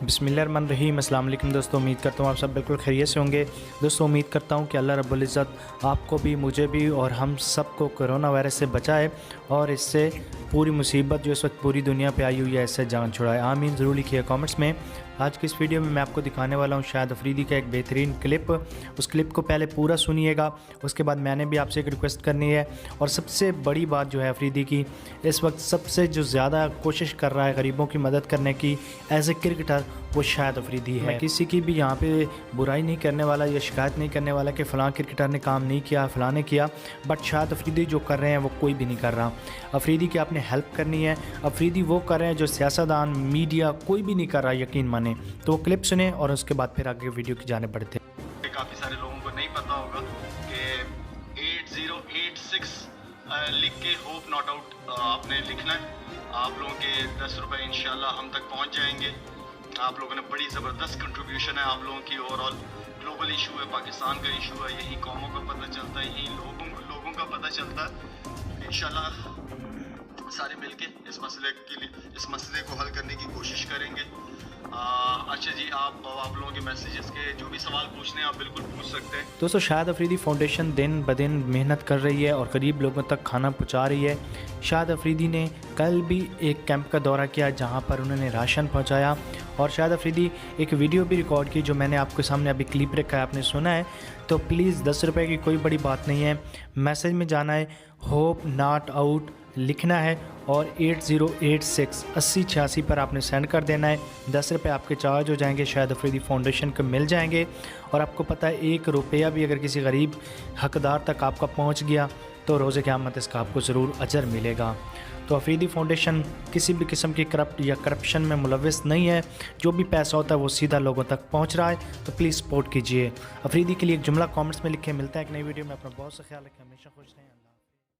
बिस्मिल्लाहिर्रहमानिर्रहीम। अस्सलाम वालेकुम दोस्तों, उम्मीद करता हूँ आप सब बिल्कुल खैरियत से होंगे। दोस्तों उम्मीद करता हूँ कि अल्लाह रब्बुल इज़्ज़त आपको भी, मुझे भी और हम सबको कोरोना वायरस से बचाए और इससे पूरी मुसीबत जो इस वक्त पूरी दुनिया पे आई हुई है इससे जान छुड़ाए। आमीन ज़रूर लिखिए कमेंट्स में। आज की इस वीडियो में मैं आपको दिखाने वाला हूँ शाहिद अफरीदी का एक बेहतरीन क्लिप। उस क्लिप को पहले पूरा सुनिएगा, उसके बाद मैंने भी आपसे एक रिक्वेस्ट करनी है। और सबसे बड़ी बात जो है अफरीदी की, इस वक्त सबसे जो ज़्यादा कोशिश कर रहा है गरीबों की मदद करने की एज ए क्रिकेटर, वो शाहिद अफरीदी है। मैं किसी की भी यहाँ पे बुराई नहीं करने वाला या शिकायत नहीं करने वाला कि फ़लाँ क्रिकेटर ने काम नहीं किया, फ़लाँ ने किया, बट शाहिद अफरीदी जो कर रहे हैं वो कोई भी नहीं कर रहा। अफरीदी की आपने हेल्प करनी है। अफरीदी वो कर रहे हैं जो सियासतदान, मीडिया कोई भी नहीं कर रहा, यकीन माने। तो वो क्लिप सुने और उसके बाद फिर आगे वीडियो की जाने पड़ते हैं। काफ़ी सारे लोगों को नहीं पता होगा कि 8086 लिख के होप नॉट आउट आपने लिखना है। आप लोगों के 10 रुपये इंशाल्लाह हम तक पहुंच जाएंगे। आप लोगों ने बड़ी ज़बरदस्त कंट्रीब्यूशन है आप लोगों की। ओवरऑल ग्लोबल इशू है, पाकिस्तान का इशू है, यही कौमों का पता चलता है, यही लोगों का पता चलता है। इंशाल्लाह सारे मिलके इस मसले को हल करने की कोशिश करेंगे। अच्छा जी, आप लोगों के मैसेजेस के जो भी सवाल पूछने हैं आप बिल्कुल पूछ सकते हैं। दोस्तों शाहिद अफरीदी फाउंडेशन दिन ब दिन मेहनत कर रही है और गरीब लोगों तक खाना पहुंचा रही है। शाहिद अफरीदी ने कल भी एक कैंप का दौरा किया जहां पर उन्होंने राशन पहुंचाया, और शाहिद अफरीदी एक वीडियो भी रिकॉर्ड की जो मैंने आपके सामने अभी क्लिप रखा है, आपने सुना है। तो प्लीज़ 10 रुपये की कोई बड़ी बात नहीं है। मैसेज में जाना है, होप नॉट आउट लिखना है और 8086 8086 पर आपने सेंड कर देना है। 10 रुपये आपके चार्ज हो जाएंगे, शाहिद अफरीदी फाउंडेशन को मिल जाएंगे। और आपको पता है 1 रुपया भी अगर किसी गरीब हकदार तक आपका पहुंच गया तो रोज़े क़यामत इसका आपको ज़रूर अजर मिलेगा। तो अफरीदी फाउंडेशन किसी भी किस्म की करप्ट या करप्शन में मुलविस नहीं है। जो भी पैसा होता है वो सीधा लोगों तक पहुंच रहा है। तो प्लीज़ सपोर्ट कीजिए। अफरीदी के लिए एक जुमला कमेंट्स में लिखे। मिलता है एक नई वीडियो में। अपना बहुत सा ख्याल रखें, हमेशा खुश रहें।